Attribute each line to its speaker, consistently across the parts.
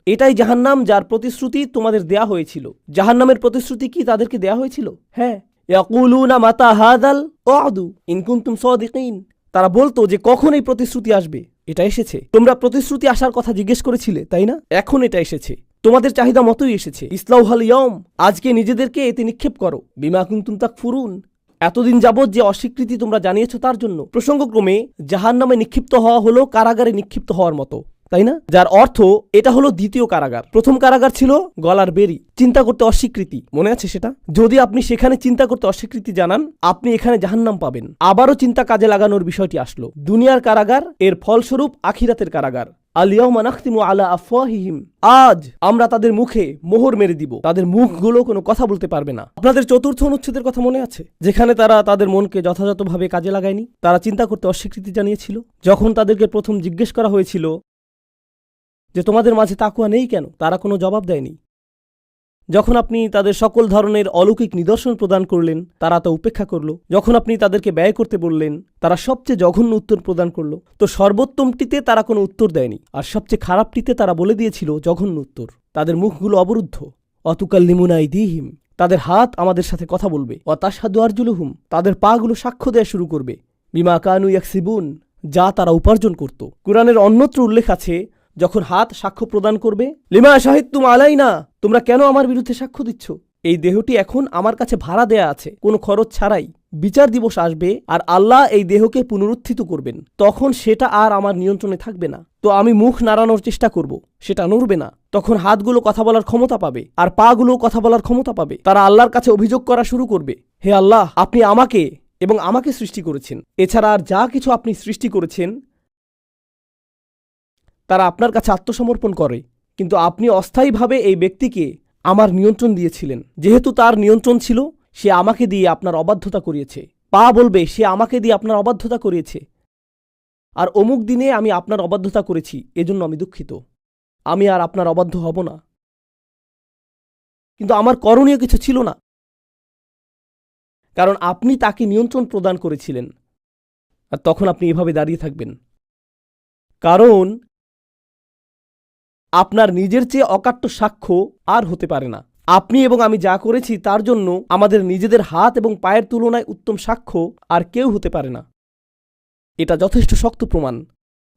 Speaker 1: এটাই জাহান্নাম যার প্রতিশ্রুতি তোমাদের দেয়া হয়েছিল। জাহান্নামের প্রতিশ্রুতি কি তাদেরকে দেয়া হয়েছিল? হ্যাঁ, ইয়াকুলুনা মাতা হাযাল ওয়াদু ইন কুনতুম সাদিকিন। তারা বলতো যে কখন এই প্রতিশ্রুতি আসবে। এটা এসেছে। তোমরা প্রতিশ্রুতি আসার কথা জিজ্ঞেস করেছিলে, তাই না? এখন এটা এসেছে, তোমাদের চাহিদা মতোই এসেছে। ইসলাউহাল ইয়াউম, আজকে নিজেদেরকে এতে নিক্ষেপ করো। বিমা কুনতুম তাকফুরুন, এতদিন যাবৎ যে অস্বীকৃতি তোমরা জানিয়েছ তার জন্য। প্রসঙ্গক্রমে জাহান্নামে নিক্ষিপ্ত হওয়া হলো কারাগারে নিক্ষিপ্ত হওয়ার মতো, তাই না? যার অর্থ এটা হলো দ্বিতীয় কারাগার। প্রথম কারাগার ছিল গলার বেরি, চিন্তা করতে অস্বীকৃতি, মনে আছে সেটা? যদি আপনি সেখানে চিন্তা করতে অস্বীকৃতি জানান, আপনি এখানে জাহান্নাম পাবেন। আবারও চিন্তা কাজে লাগানোর বিষয়টি আসলো। দুনিয়ার কারাগার, এর ফলস্বরূপ আখিরাতের কারাগার। আল-ইয়াউমা নাখতিমু আলা আফওয়াহিহিম, আজ আমরা তাদের মুখে মোহর মেরে দিব, তাদের মুখগুলো কোনো কথা বলতে পারবে না। আপনাদের চতুর্থ অনুচ্ছেদের কথা মনে আছে, যেখানে তারা তাদের মনকে যথাযথভাবে কাজে লাগায়নি? তারা চিন্তা করতে অস্বীকৃতি জানিয়েছিল। যখন তাদেরকে প্রথম জিজ্ঞেস করা হয়েছিল যে তোমাদের মাঝে তাকওয়া নেই কেন, তারা কোনো জবাব দেয়নি। যখন আপনি তাদের সকল ধরনের অলৌকিক নিদর্শন প্রদান করলেন, তারা তা উপেক্ষা করল। যখন আপনি তাদেরকে ব্যয় করতে বললেন, তারা সবচেয়ে জঘন্য উত্তর প্রদান করল। তো সর্বোত্তমটিতে তারা কোনো উত্তর দেয়নি, আর সবচেয়ে খারাপটিতে তারা বলে দিয়েছিল জঘন্য উত্তর। তাদের মুখগুলো অবরুদ্ধ। অতুকাল্লিমুনা আইদিহিম, তাদের হাত আমাদের সাথে কথা বলবে। ওয়াতাশহাদু আরজুলুহুম, তাদের পাগুলো সাক্ষ্য দেয়া শুরু করবে। বিমা কানু ইয়াকসিবুন, যা তারা উপার্জন করত। কুরআনের অন্যত্র উল্লেখ আছে, যখন হাত সাক্ষ্য প্রদান করবে, লিমা শাহিদতুম আলাইনা, তোমরা কেন আমার বিরুদ্ধে সাক্ষ্য দিচ্ছ? এই দেহটি এখন আমার কাছে ভাড়া দেয়া আছে, কোনো খরচ ছাড়াই। বিচার দিবস আসবে আর আল্লাহ এই দেহকে পুনরুত্থিত করবেন, তখন সেটা আর আমার নিয়ন্ত্রণে থাকবে না। তো আমি মুখ নাড়ানোর চেষ্টা করব, সেটা নড়বে না। তখন হাতগুলো কথা বলার ক্ষমতা পাবে আর পাগুলো কথা বলার ক্ষমতা পাবে। তারা আল্লাহর কাছে অভিযোগ করা শুরু করবে, হে আল্লাহ, আপনি আমাকে এবং আমাকে সৃষ্টি করেছেন, এছাড়া আর যা কিছু আপনি সৃষ্টি করেছেন তারা আপনার কাছে আত্মসমর্পণ করে, কিন্তু আপনি অস্থায়ীভাবে এই ব্যক্তিকে আমার নিয়ন্ত্রণ দিয়েছিলেন। যেহেতু তার নিয়ন্ত্রণ ছিল, সে আমাকে দিয়ে আপনার অবাধ্যতা করিয়েছে। পা বলবে, সে আমাকে দিয়ে আপনার অবাধ্যতা করিয়েছে, আর অমুক দিনে আমি আপনার অবাধ্যতা করেছি, এজন্য আমি দুঃখিত। আমি আর আপনার অবাধ্য হব না। কিন্তু আমার করণীয় কিছু ছিল না, কারণ আপনি তাকে নিয়ন্ত্রণ প্রদান করেছিলেন। আর তখন আপনি এভাবে দাঁড়িয়ে থাকবেন, কারণ আপনার নিজের চেয়ে অকাট্য সাক্ষ্য আর হতে পারে না। আপনি এবং আমি যা করেছি তার জন্য আমাদের নিজেদের হাত এবং পায়ের তুলনায় উত্তম সাক্ষ্য আর কেউ হতে পারে না। এটা যথেষ্ট শক্ত প্রমাণ।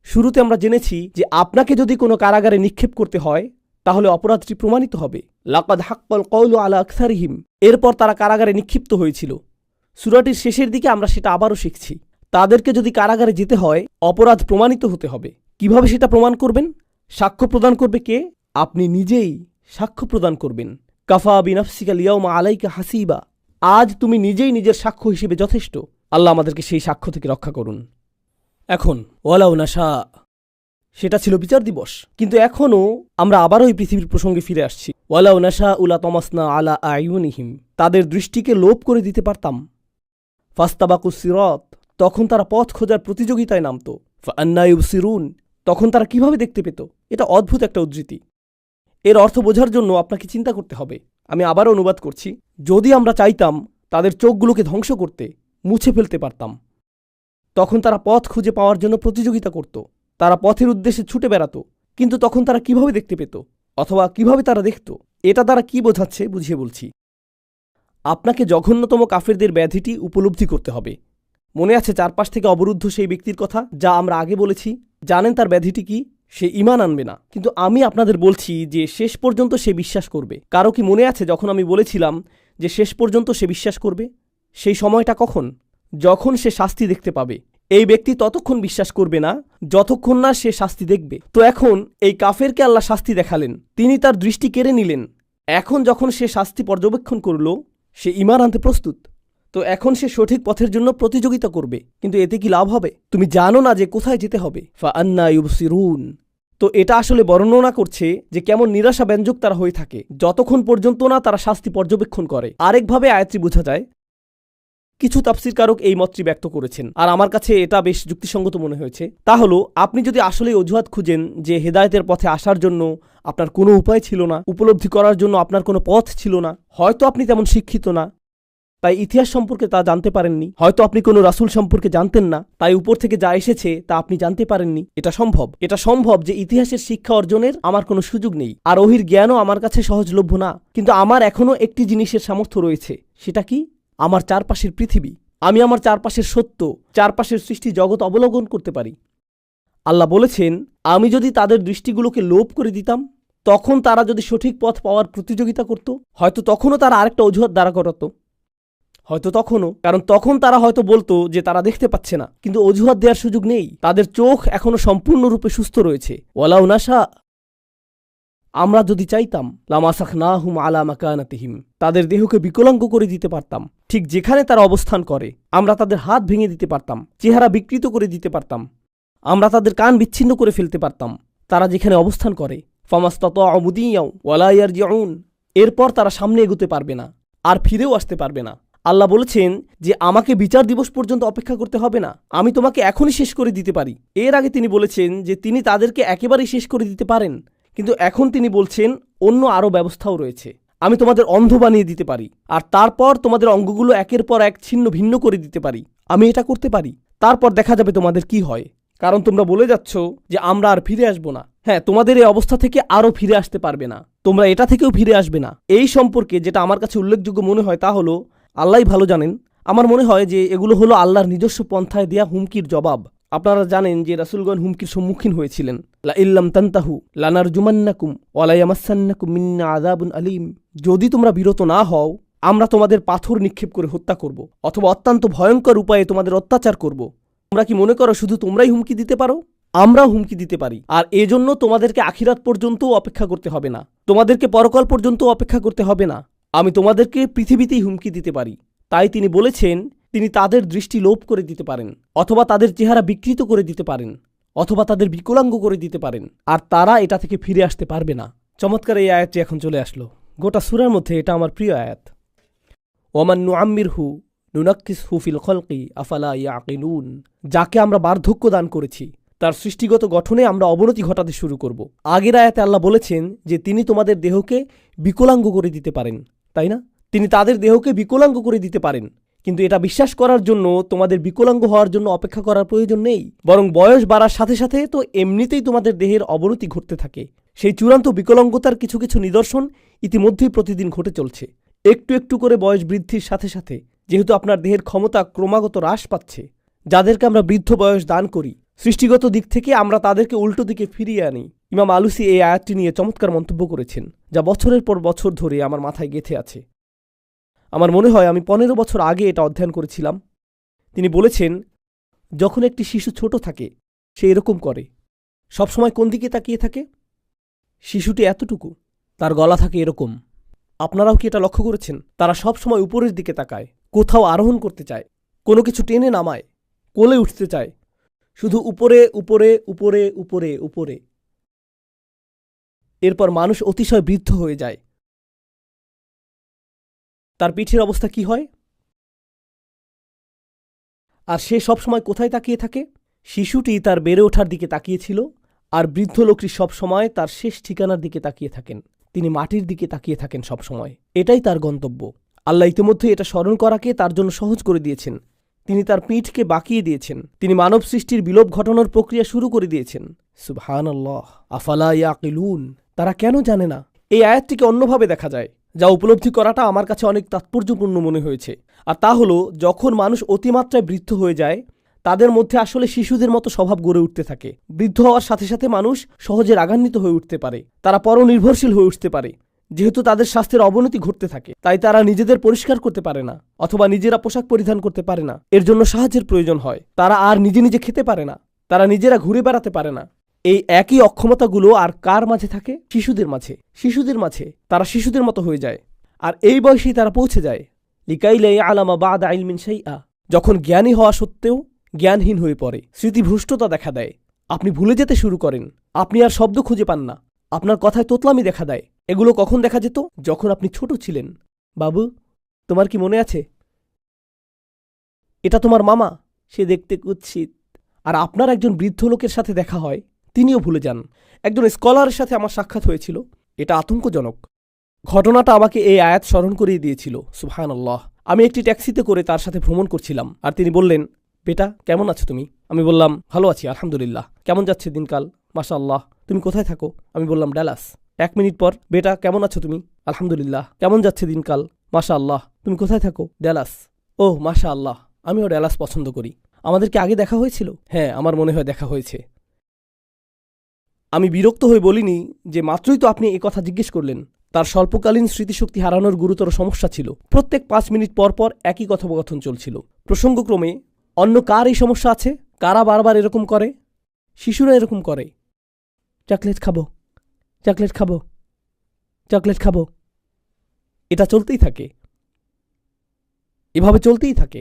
Speaker 1: শুরুতে আমরা জেনেছি যে আপনাকে যদি কোনো কারাগারে নিক্ষেপ করতে হয়, তাহলে অপরাধটি প্রমাণিত হবে। লাকাদ হাক্কাল কওলু আলা আকসারিহিম, এরপর তারা কারাগারে নিক্ষিপ্ত হয়েছিল। সূরাটির শেষের দিকে আমরা সেটা আবারও শিখছি। তাদেরকে যদি কারাগারে যেতে হয়, অপরাধ প্রমাণিত হতে হবে। কিভাবে সেটা প্রমাণ করবেন? সাক্ষ্য প্রদান করবে কে? আপনি নিজেই সাক্ষ্য প্রদান করবেন। কাফা বিনাফসিকা লিয়াউমা আলাইকা হাসিবা, আজ তুমি নিজেই নিজের সাক্ষ্য হিসেবে যথেষ্ট। আল্লাহ আমাদেরকে সেই সাক্ষ্য থেকে রক্ষা করুন। এখন ওয়ালাউ নাশা, সেটা ছিল বিচার দিবস, কিন্তু এখনও আমরা আবারও এই পৃথিবীর প্রসঙ্গে ফিরে আসছি। ওয়ালাউ নাশা উলা তমাসনা আলা আয়ুনিহিম, তাদের দৃষ্টিকে লোপ করে দিতে পারতাম। ফাস্তাবাকুস সিরাত, তখন তারা পথ খোঁজার প্রতিযোগিতায় নামত। ফাআন্না ইউবসিরুন, তখন তারা কিভাবে দেখতে পেত? এটা অদ্ভুত একটা উদ্ধৃতি। এর অর্থ বোঝার জন্য আপনাকে চিন্তা করতে হবে। আমি আবারও অনুবাদ করছি। যদি আমরা চাইতাম তাদের চোখগুলোকে ধ্বংস করতে, মুছে ফেলতে পারতাম। তখন তারা পথ খুঁজে পাওয়ার জন্য প্রতিযোগিতা করত। তারা পথের উদ্দেশ্যে ছুটে বেড়াত, কিন্তু তখন তারা কিভাবে দেখতে পেত, অথবা কিভাবে তারা দেখত? এটা তারা কি বোঝাচ্ছে বুঝিয়ে বলছি। আপনাকে জঘন্যতম কাফেরদের ব্যাধিটি উপলব্ধি করতে হবে। মনে আছে চারপাশ থেকে অবরুদ্ধ সেই ব্যক্তির কথা, যা আমরা আগে বলেছি? জানেন তার ব্যাধিটি কি? সে ঈমান আনবে না, কিন্তু আমি আপনাদের বলছি যে শেষ পর্যন্ত সে বিশ্বাস করবে। কারো কি মনে আছে যখন আমি বলেছিলাম যে শেষ পর্যন্ত সে বিশ্বাস করবে? সেই সময়টা কখন? যখন সে শাস্তি দেখতে পাবে। এই ব্যক্তি ততক্ষণ বিশ্বাস করবে না যতক্ষণ না সে শাস্তি দেখবে। তো এখন এই কাফেরকে আল্লাহ শাস্তি দেখালেন, তিনি তার দৃষ্টি কেড়ে নিলেন। এখন যখন সে শাস্তি পর্যবেক্ষণ করল, সে ঈমান আনতে প্রস্তুত। তো এখন সে সঠিক পথের জন্য প্রতিযোগিতা করবে, কিন্তু এতে কি লাভ হবে? তুমি জানো না যে কোথায় যেতে হবে। ফাআন্না ইউবসিরুন, তো এটা আসলে বর্ণনা করছে যে কেমন নিরাশাব্যঞ্জক তারা হয়ে থাকে যতক্ষণ পর্যন্ত না তারা শাস্তি পর্যবেক্ষণ করে। আরেকভাবে আয়াতটি বোঝা যায়। কিছু তাফসীরকারক এই মতটি ব্যক্ত করেছেন, আর আমার কাছে এটা বেশ যুক্তিসঙ্গত মনে হয়েছে। তা হলো, আপনি যদি আসলে অজুহাত খুঁজেন যে হেদায়েতের পথে আসার জন্য আপনার কোনো উপায় ছিল না, উপলব্ধি করার জন্য আপনার কোনো পথ ছিল না, হয়তো আপনি তেমন শিক্ষিত না, তাই ইতিহাস সম্পর্কে তা জানতে পারেননি। হয়তো আপনি কোনো রাসূল সম্পর্কে জানতেন না, তাই উপর থেকে যা এসেছে তা আপনি জানতে পারেননি। এটা সম্ভব যে ইতিহাসের শিক্ষা অর্জনের আমার কোনো সুযোগ নেই, আর ওহির জ্ঞানও আমার কাছে সহজলভ্য না। কিন্তু আমার এখনও একটি জিনিসের সামর্থ্য রয়েছে। সেটা কি? আমার চারপাশের পৃথিবী। আমি আমার চারপাশের সত্য, চারপাশের সৃষ্টি জগৎ অবলোকন করতে পারি। আল্লাহ বলেছেন, আমি যদি তাদের দৃষ্টিগুলোকে লোপ করে দিতাম, তখন তারা যদি সঠিক পথ পাওয়ার প্রতিযোগিতা করত, হয়তো তখনও তারা আরেকটা অজুহাত দাঁড়া করাতো। কারণ তখন তারা হয়তো বলতো যে তারা দেখতে পাচ্ছে না, কিন্তু অজুহাত দেওয়ার সুযোগ নেই। তাদের চোখ এখনো সম্পূর্ণরূপে সুস্থ রয়েছে। ওয়ালাউ নাশা, আমরা যদি চাইতাম, লামাসাখনাহুম আলা মাকানাতিহিম, তাদের দেহকে বিকলাঙ্গ করে দিতে পারতাম। ঠিক যেখানে তারা অবস্থান করে আমরা তাদের হাত ভেঙে দিতে পারতাম, চেহারা বিকৃত করে দিতে পারতাম, আমরা তাদের কান বিচ্ছিন্ন করে ফেলতে পারতাম। তারা যেখানে অবস্থান করে, ফামাস্তাতাউ মুদিয়াও ওয়ালা ইয়ারজিউন, এরপর তারা সামনে এগোতে পারবে না, আর ফিরেও আসতে পারবে না। আল্লাহ বলেছেন যে আমাকে বিচার দিবস পর্যন্ত অপেক্ষা করতে হবে না, আমি তোমাকে এখনই শেষ করে দিতে পারি। এর আগে তিনি বলেছেন যে তিনি তাদেরকে একেবারেই শেষ করে দিতে পারেন, কিন্তু এখন তিনি বলছেন অন্য আরও ব্যবস্থাও রয়েছে। আমি তোমাদের অন্ধ বানিয়ে দিতে পারি, আর তারপর তোমাদের অঙ্গগুলো একের পর এক ছিন্ন ভিন্ন করে দিতে পারি। আমি এটা করতে পারি, তারপর দেখা যাবে তোমাদের কি হয়। কারণ তোমরা বলে যাচ্ছ যে আমরা আর ফিরে আসব না। হ্যাঁ, তোমাদের এই অবস্থা থেকে আরও ফিরে আসতে পারবে না, তোমরা এটা থেকেও ফিরে আসবে না। এই সম্পর্কে যেটা আমার কাছে উল্লেখযোগ্য মনে হয় তা হলো, আল্লাহই ভালো জানেন, আমার মনে হয় যে এগুলো হলো আল্লাহর নিজস্ব পন্থায় দেয়া হুমকির জবাব। আপনারা জানেন যে রাসূলগণ হুমকির সম্মুখীন হয়েছিলেন। লা ইল্লাম তানতাহু লানারজুমান্নাকুম ওয়া লা ইয়ামাসসান্নাকুম মিন্না আযাবুন আলীম, যদি তোমরা বিরত না হও আমরা তোমাদের পাথর নিক্ষেপ করে হত্যা করব, অথবা অত্যন্ত ভয়ঙ্কর উপায়ে তোমাদের অত্যাচার করব। তোমরা কি মনে করো শুধু তোমরাই হুমকি দিতে পারো? আমরাও হুমকি দিতে পারি, আর এজন্য তোমাদেরকে আখিরাত পর্যন্তও অপেক্ষা করতে হবে না, তোমাদেরকে পরকাল পর্যন্তও অপেক্ষা করতে হবে না। আমি তোমাদেরকে পৃথিবীতেই হুমকি দিতে পারি। তাই তিনি বলেছেন তিনি তাদের দৃষ্টি লোপ করে দিতে পারেন, অথবা তাদের চেহারা বিকৃত করে দিতে পারেন, অথবা তাদের বিকলাঙ্গ করে দিতে পারেন, আর তারা এটা থেকে ফিরে আসতে পারবে না। চমৎকার এই আয়াতটি এখন চলে আসলো। গোটা সূরার মধ্যে এটা আমার প্রিয় আয়াত। ওমান নুআম্মিরহু নুনাক্কিসহু ফিল খলকি আফালা ইয়াকিলুন, যাকে আমরা বার্ধক্য দান করেছি তার সৃষ্টিগত গঠনে আমরা অবনতি ঘটাতে শুরু করব। আগের আয়াতে আল্লাহ বলেছেন যে তিনি তোমাদের দেহকে বিকলাঙ্গ করে দিতে পারেন, তাই না? তিনি তাদের দেহকে বিকলাঙ্গ করে দিতে পারেন, কিন্তু এটা বিশ্বাস করার জন্য তোমাদের বিকলাঙ্গ হওয়ার জন্য অপেক্ষা করার প্রয়োজন নেই, বরং বয়স বাড়ার সাথে সাথে তো এমনিতেই তোমাদের দেহের অবনতি ঘটতে থাকে। সেই চূড়ান্ত বিকলাঙ্গতার কিছু কিছু নিদর্শন ইতিমধ্যেই প্রতিদিন ঘটে চলছে। একটু একটু করে বয়স বৃদ্ধির সাথে সাথে, যেহেতু আপনার দেহের ক্ষমতা ক্রমাগত হ্রাস পাচ্ছে, যাদেরকে আমরা বৃদ্ধ বয়স দান করি, সৃষ্টিগত দিক থেকে আমরা তাদেরকে উল্টো দিকে ফিরিয়ে আনি। ইমাম আলুসি এই আয়াতটি নিয়ে চমৎকার মন্তব্য করেছেন, যা বছরের পর বছর ধরে আমার মাথায় গেঁথে আছে। আমার মনে হয় আমি 15 বছর আগে এটা অধ্যয়ন করেছিলাম। তিনি বলেছেন, যখন একটি শিশু ছোট থাকে সে এরকম করে, সবসময় কোন দিকে তাকিয়ে থাকে? শিশুটি এতটুকু, তার গলা থাকে এরকম। আপনারাও কি এটা লক্ষ্য করেছেন? তারা সবসময় উপরের দিকে তাকায়, কোথাও আরোহণ করতে চায়, কোনো কিছু টেনে নামায়, কোলে উঠতে চায়, শুধু উপরে উপরে উপরে উপরে উপরে। এরপর মানুষ অতিশয় বৃদ্ধ হয়ে যায়, তার পিঠের অবস্থা কি হয়? আর সে সবসময় কোথায় তাকিয়ে থাকে? শিশুটি তার বেড়ে ওঠার দিকে তাকিয়েছিল, আর বৃদ্ধ লোকটি সবসময় তার শেষ ঠিকানার দিকে তাকিয়ে থাকেন। তিনি মাটির দিকে তাকিয়ে থাকেন সবসময়, এটাই তার গন্তব্য। আল্লাহ ইতিমধ্যে এটা স্মরণ করাকে তার জন্য সহজ করে দিয়েছেন। তিনি তার পিঠকে বাঁকিয়ে দিয়েছেন, তিনি মানব সৃষ্টির বিলোপ ঘটানোর প্রক্রিয়া শুরু করে দিয়েছেন। সুবহানাল্লাহ, আফালা ইয়াকিলুন, তারা কেন জানে না? এই আয়াতটিকে অন্যভাবে দেখা যায়, যা উপলব্ধি করাটা আমার কাছে অনেক তাৎপর্যপূর্ণ মনে হয়েছে। আর তা হলো, যখন মানুষ অতিমাত্রায় বৃদ্ধ হয়ে যায় তাদের মধ্যে আসলে শিশুদের মতো স্বভাব গড়ে উঠতে থাকে। বৃদ্ধ হওয়ার সাথে সাথে মানুষ সহজে রাগান্বিত হয়ে উঠতে পারে, তারা পরনির্ভরশীল হয়ে উঠতে পারে। যেহেতু তাদের স্বাস্থ্যের অবনতি ঘটতে থাকে, তাই তারা নিজেদের পরিষ্কার করতে পারে না, অথবা নিজেরা পোশাক পরিধান করতে পারে না। এর জন্য সাহায্যের প্রয়োজন হয়। তারা আর নিজে নিজে খেতে পারে না, তারা নিজেরা ঘুরে বেড়াতে পারে না। এই একই অক্ষমতাগুলো আর কার মাঝে থাকে? শিশুদের মাঝে। শিশুদের মাঝে তারা শিশুদের মতো হয়ে যায়, আর এই বয়সেই তারা পৌঁছে যায় লিকাইলা ইয়ালামা বা'দা ইলমিন শাইআ, যখন জ্ঞানী হওয়া সত্ত্বেও জ্ঞানহীন হয়ে পড়ে, স্মৃতিভ্রষ্টতা দেখা দেয়, আপনি ভুলে যেতে শুরু করেন, আপনি আর শব্দ খুঁজে পান না, আপনার কথায় তোতলামি দেখা দেয়। এগুলো কখন দেখা যেত? যখন আপনি ছোট ছিলেন। বাবু, তোমার কি মনে আছে? এটা তোমার মামা, সে দেখতে কুৎসিত। আর আপনার একজন বৃদ্ধ লোকের সাথে দেখা হয়, তিনিও ভুলে যান। একজন স্কলারের সাথে আমার সাক্ষাৎ হয়েছিল, এটা আতঙ্কজনক। ঘটনাটা আমাকে এই আয়াত স্মরণ করিয়ে দিয়েছিল। সুবহানাল্লাহ, আমি একটি ট্যাক্সিতে করে তার সাথে ভ্রমণ করছিলাম, আর তিনি বললেন, বেটা কেমন আছো তুমি? আমি বললাম, ভালো আছি আলহামদুলিল্লাহ। কেমন যাচ্ছে দিনকাল? মাশাআল্লাহ। তুমি কোথায় থাকো? আমি বললাম, ডালাস। 1 মিনিট পর, বেটা কেমন আছো তুমি? আলহামদুলিল্লাহ। কেমন যাচ্ছে দিনকাল? মাশাআল্লাহ। তুমি কোথায় থাকো? ডালাস। ওহ মাশাআল্লাহ, আমিও ডালাস পছন্দ করি। আমাদের কি আগে দেখা হয়েছিল? হ্যাঁ, আমার মনে হয় দেখা হয়েছে। আমি বিরক্ত হয়ে বলিনি যে মাত্রই তো আপনি এই কথা জিজ্ঞেস করলেন। তার স্বল্পকালীন স্মৃতিশক্তি হারানোর গুরুতর সমস্যা ছিল। প্রত্যেক 5 মিনিট পর পর একই কথোপকথন চলছিল। প্রসঙ্গক্রমে, অন্য কার এই সমস্যা আছে? কারা বারবার এরকম করে? শিশুরা এরকম করে। চকলেট খাবো, চকলেট খাবো, চকলেট খাবো। এটা চলতেই থাকে, এভাবে চলতেই থাকে।